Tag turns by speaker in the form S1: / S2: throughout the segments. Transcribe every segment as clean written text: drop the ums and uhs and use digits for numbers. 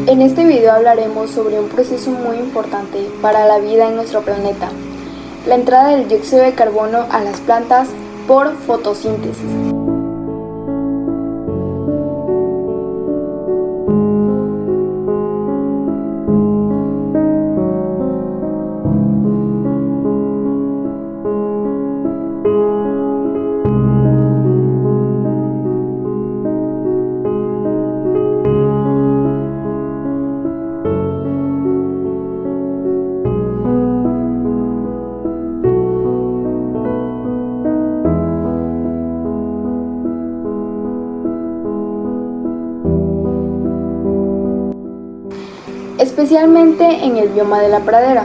S1: En este video hablaremos sobre un proceso muy importante para la vida en nuestro planeta, la entrada del dióxido de carbono a las plantas por fotosíntesis. Especialmente en el bioma de la pradera.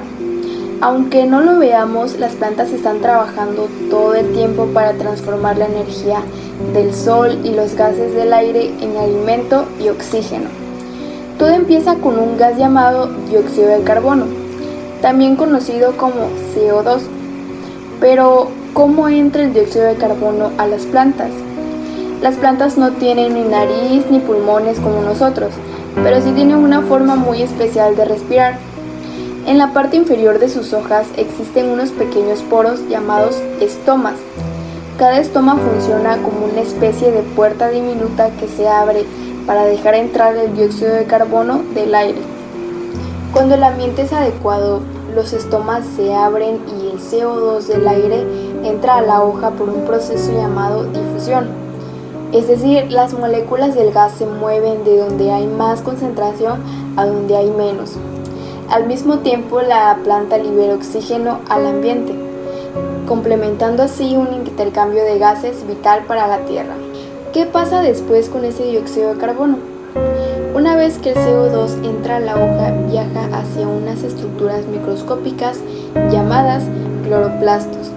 S1: Aunque no lo veamos, las plantas están trabajando todo el tiempo para transformar la energía del sol y los gases del aire en alimento y oxígeno. Todo empieza con un gas llamado dióxido de carbono, también conocido como CO2. Pero, ¿cómo entra el dióxido de carbono a las plantas? Las plantas no tienen ni nariz ni pulmones como nosotros, pero sí tienen una forma muy especial de respirar. En la parte inferior de sus hojas existen unos pequeños poros llamados estomas. Cada estoma funciona como una especie de puerta diminuta que se abre para dejar entrar el dióxido de carbono del aire. Cuando el ambiente es adecuado, los estomas se abren y el CO2 del aire entra a la hoja por un proceso llamado difusión. Es decir, las moléculas del gas se mueven de donde hay más concentración a donde hay menos. Al mismo tiempo, la planta libera oxígeno al ambiente, complementando así un intercambio de gases vital para la Tierra. ¿Qué pasa después con ese dióxido de carbono? Una vez que el CO2 entra a la hoja, viaja hacia unas estructuras microscópicas llamadas cloroplastos,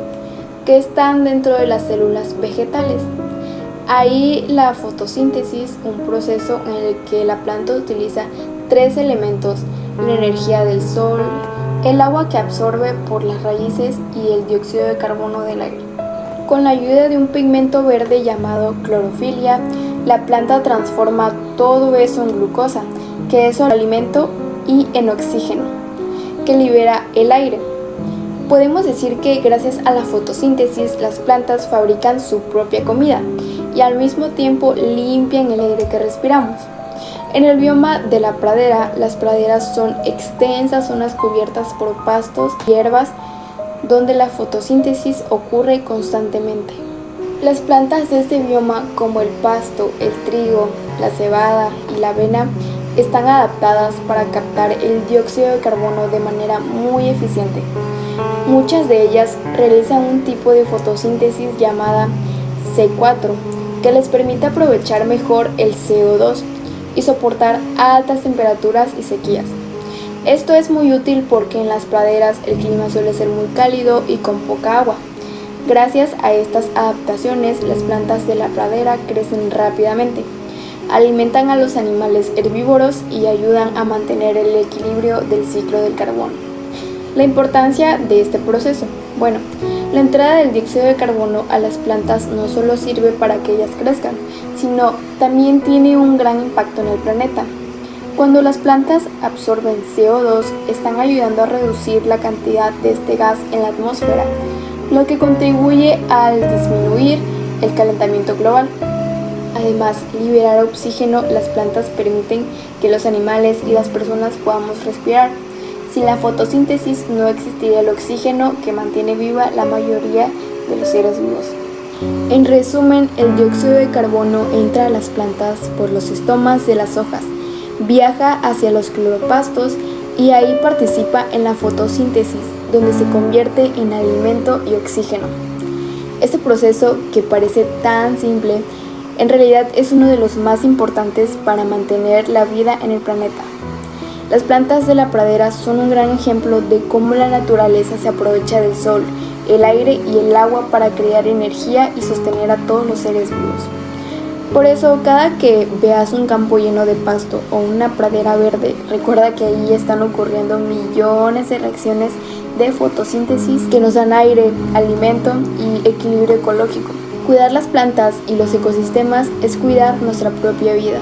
S1: que están dentro de las células vegetales. Ahí la fotosíntesis, un proceso en el que la planta utiliza tres elementos: la energía del sol, el agua que absorbe por las raíces y el dióxido de carbono del aire. Con la ayuda de un pigmento verde llamado clorofila, la planta transforma todo eso en glucosa, que es un alimento, y en oxígeno, que libera el aire. Podemos decir que gracias a la fotosíntesis las plantas fabrican su propia comida y al mismo tiempo limpian el aire que respiramos. En el bioma de la pradera, las praderas son extensas zonas cubiertas por pastos y hierbas donde la fotosíntesis ocurre constantemente. Las plantas de este bioma, como el pasto, el trigo, la cebada y la avena, están adaptadas para captar el dióxido de carbono de manera muy eficiente. Muchas de ellas realizan un tipo de fotosíntesis llamada C4, que les permite aprovechar mejor el CO2 y soportar altas temperaturas y sequías. Esto es muy útil porque en las praderas el clima suele ser muy cálido y con poca agua. Gracias a estas adaptaciones, las plantas de la pradera crecen rápidamente, alimentan a los animales herbívoros y ayudan a mantener el equilibrio del ciclo del carbono. La importancia de este proceso. Bueno, la entrada del dióxido de carbono a las plantas no solo sirve para que ellas crezcan, sino también tiene un gran impacto en el planeta. Cuando las plantas absorben CO2, están ayudando a reducir la cantidad de este gas en la atmósfera, lo que contribuye al disminuir el calentamiento global. Además, liberar oxígeno, las plantas permiten que los animales y las personas podamos respirar. Sin la fotosíntesis no existiría el oxígeno que mantiene viva la mayoría de los seres vivos. En resumen, el dióxido de carbono entra a las plantas por los estomas de las hojas, viaja hacia los cloroplastos y ahí participa en la fotosíntesis, donde se convierte en alimento y oxígeno. Este proceso, que parece tan simple, en realidad es uno de los más importantes para mantener la vida en el planeta. Las plantas de la pradera son un gran ejemplo de cómo la naturaleza se aprovecha del sol, el aire y el agua para crear energía y sostener a todos los seres vivos. Por eso, cada que veas un campo lleno de pasto o una pradera verde, recuerda que ahí están ocurriendo millones de reacciones de fotosíntesis que nos dan aire, alimento y equilibrio ecológico. Cuidar las plantas y los ecosistemas es cuidar nuestra propia vida.